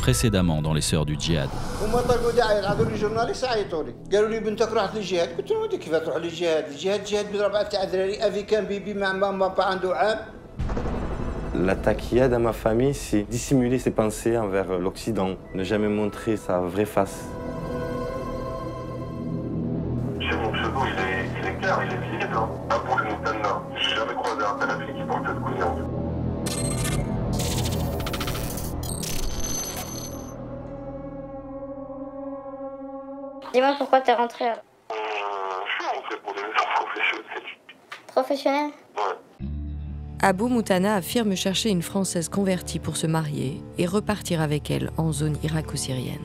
précédemment dans les Sœurs du Djihad. La taqiyya dans ma famille, c'est dissimuler ses pensées envers l'Occident, ne jamais montrer sa vraie face. Chez mon pseudo, il est clair, il est visible. Abou Moutana. J'ai jamais croisé un Salafi qui porte cette couillante. Dis-moi pourquoi t'es rentré alors. Je suis rentré pour des raisons professionnelles. Professionnel? Ouais. Abou Moutana affirme chercher une Française convertie pour se marier et repartir avec elle en zone irako-syrienne.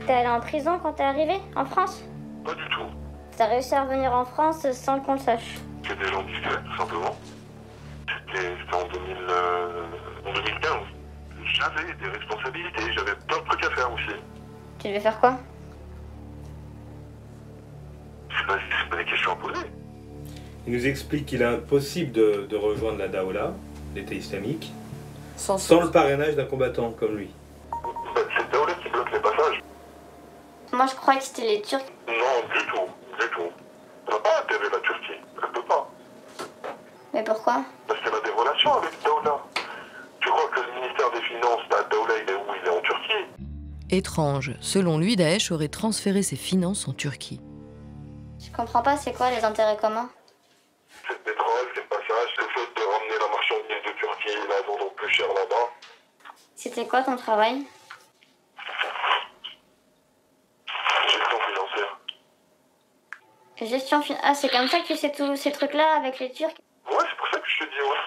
T'es allé en prison quand t'es arrivé, en France? Pas du tout. T'as réussi à revenir en France sans qu'on le sache? C'est des gens discrets, tout simplement. C'était en 2015. J'avais des responsabilités, j'avais plein de trucs à faire aussi. Tu devais faire quoi? C'est pas des questions à poser. Il nous explique qu'il est impossible de rejoindre la Daoula, l'État islamique, sans le parrainage d'un combattant comme lui. Bah, c'est Daoula qui bloque les passages. Moi je croyais que c'était les Turcs. Non, du tout, du tout. Elle n'a pas intérêt la Turquie, elle peut pas. Mais pourquoi? Parce qu'elle a des relations avec Daoula. Tu crois que le ministère des Finances, Daoula, il est où? Il est en Turquie. Étrange, selon lui, Daesh aurait transféré ses finances en Turquie. Je comprends pas, c'est quoi les intérêts communs? C'est le pétrole, c'est le passage, le fait de ramener la marchandise de Turquie, la vendant plus cher là-bas. C'était quoi ton travail? Gestion financière. Ah, c'est comme ça que tu sais tous ces trucs-là avec les Turcs? Ouais, c'est pour ça que je te dis, ouais.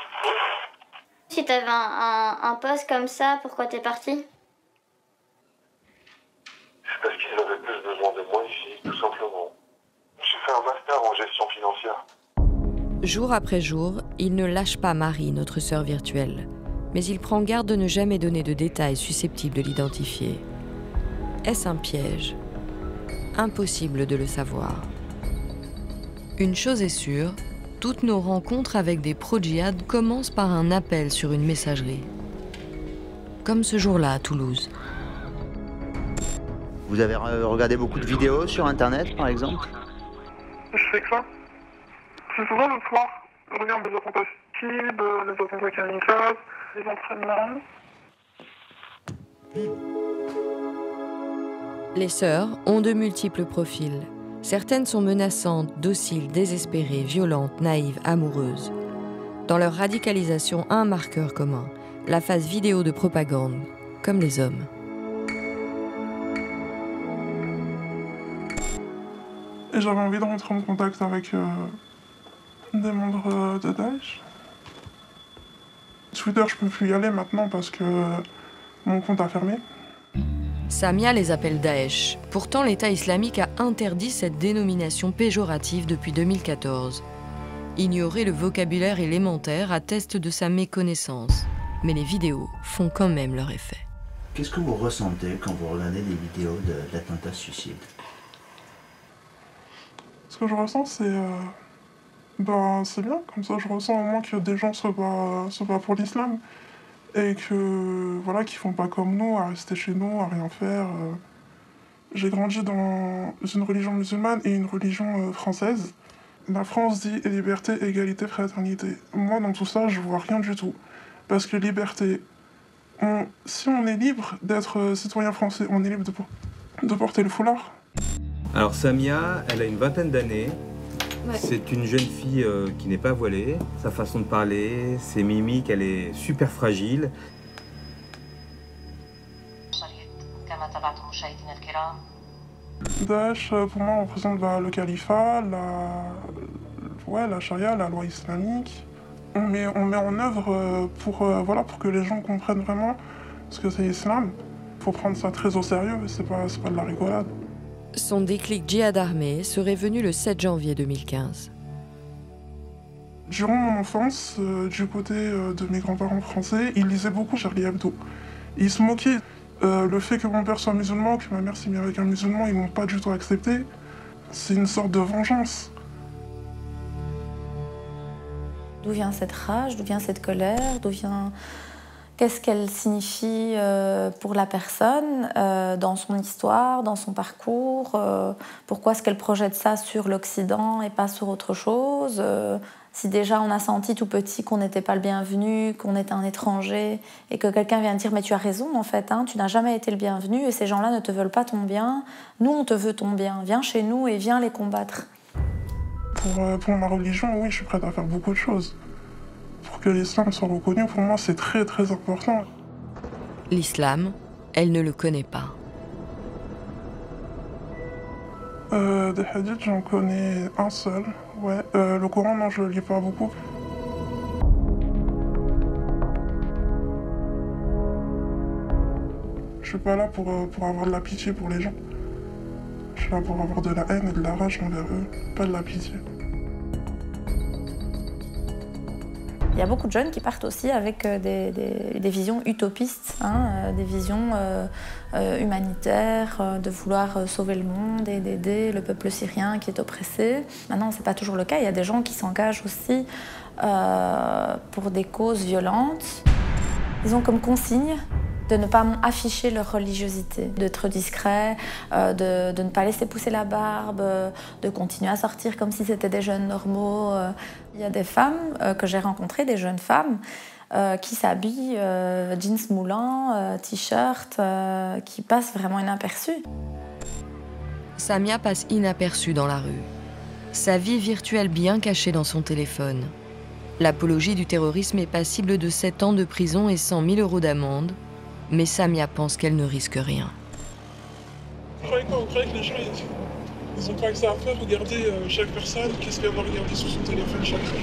Si t'avais un poste comme ça, pourquoi t'es parti? C'est parce qu'ils avaient plus besoin de moi ici, tout simplement. J'ai fait un master en gestion financière. Jour après jour, il ne lâche pas Marie, notre sœur virtuelle. Mais il prend garde de ne jamais donner de détails susceptibles de l'identifier. Est-ce un piège? Impossible de le savoir. Une chose est sûre, toutes nos rencontres avec des pro-djihad commencent par un appel sur une messagerie. Comme ce jour-là à Toulouse. Vous avez regardé beaucoup de vidéos sur Internet, par exemple? Je fais que ça. C'est souvent le soir. Je regarde des attentats cibles, les attentats kamikazes, les entraînements. Les sœurs ont de multiples profils. Certaines sont menaçantes, dociles, désespérées, violentes, naïves, amoureuses. Dans leur radicalisation, un marqueur commun, la phase vidéo de propagande, comme les hommes. Et j'avais envie de rentrer en contact avec des membres de Daesh. Twitter, je peux plus y aller maintenant parce que mon compte a fermé. Samia les appelle Daesh. Pourtant, l'État islamique a interdit cette dénomination péjorative depuis 2014. Ignorer le vocabulaire élémentaire atteste de sa méconnaissance. Mais les vidéos font quand même leur effet. Qu'est-ce que vous ressentez quand vous regardez des vidéos de l'attentat suicide? Ce que je ressens, c'est c'est bien. Comme ça, je ressens au moins que des gens se battent pour l'islam. Et que, voilà, qu'ils font pas comme nous, à rester chez nous, à rien faire. J'ai grandi dans une religion musulmane et une religion française. La France dit liberté, égalité, fraternité. Moi, dans tout ça, je vois rien du tout. Parce que liberté, si on est libre d'être citoyen français, on est libre de porter le foulard. Alors Samia, elle a une vingtaine d'années. Ouais. C'est une jeune fille qui n'est pas voilée. Sa façon de parler, ses mimiques, elle est super fragile. Daesh, pour moi, représente le califat, la charia, la loi islamique. On met en œuvre pour que les gens comprennent vraiment ce que c'est l'islam. Il faut prendre ça très au sérieux, c'est pas de la rigolade. Son déclic djihad armé serait venu le 7 janvier 2015. Durant mon enfance, du côté de mes grands-parents français, ils lisaient beaucoup Charlie Hebdo. Ils se moquaient. Le fait que mon père soit musulman, que ma mère s'est mise avec un musulman, ils m'ont pas du tout accepté. C'est une sorte de vengeance. D'où vient cette rage? D'où vient cette colère? D'où vient qu'est-ce qu'elle signifie pour la personne, dans son histoire, dans son parcours, pourquoi est-ce qu'elle projette ça sur l'Occident et pas sur autre chose. Si déjà on a senti tout petit qu'on n'était pas le bienvenu, qu'on était un étranger, et que quelqu'un vient dire « mais tu as raison en fait, hein, tu n'as jamais été le bienvenu et ces gens-là ne te veulent pas ton bien, nous on te veut ton bien, viens chez nous et viens les combattre ». Pour ma religion, oui, je suis prête à faire beaucoup de choses. Pour que l'islam soit reconnu, pour moi c'est très très important. L'islam, elle ne le connaît pas. Des hadiths, j'en connais un seul. Ouais. Le Coran, non, je le lis pas beaucoup. Je suis pas là pour avoir de la pitié pour les gens. Je suis là pour avoir de la haine et de la rage envers eux, pas de la pitié. Il y a beaucoup de jeunes qui partent aussi avec des visions utopistes, hein, des visions humanitaires, de vouloir sauver le monde et d'aider le peuple syrien qui est oppressé. Maintenant, ce n'est pas toujours le cas. Il y a des gens qui s'engagent aussi pour des causes violentes. Ils ont comme consigne de ne pas afficher leur religiosité, d'être discret, de ne pas laisser pousser la barbe, de continuer à sortir comme si c'était des jeunes normaux. Il y a des femmes que j'ai rencontrées, des jeunes femmes, qui s'habillent jeans moulants, t-shirt, qui passent vraiment inaperçues. Samia passe inaperçue dans la rue. Sa vie virtuelle bien cachée dans son téléphone. L'apologie du terrorisme est passible de 7 ans de prison et 100 000 € d'amende. Mais Samia pense qu'elle ne risque rien. Vous croyez que les gens, ils ont pas que ça à faire, regarder chaque personne, qu'est-ce qu'elle va regarder sur son téléphone chaque jour.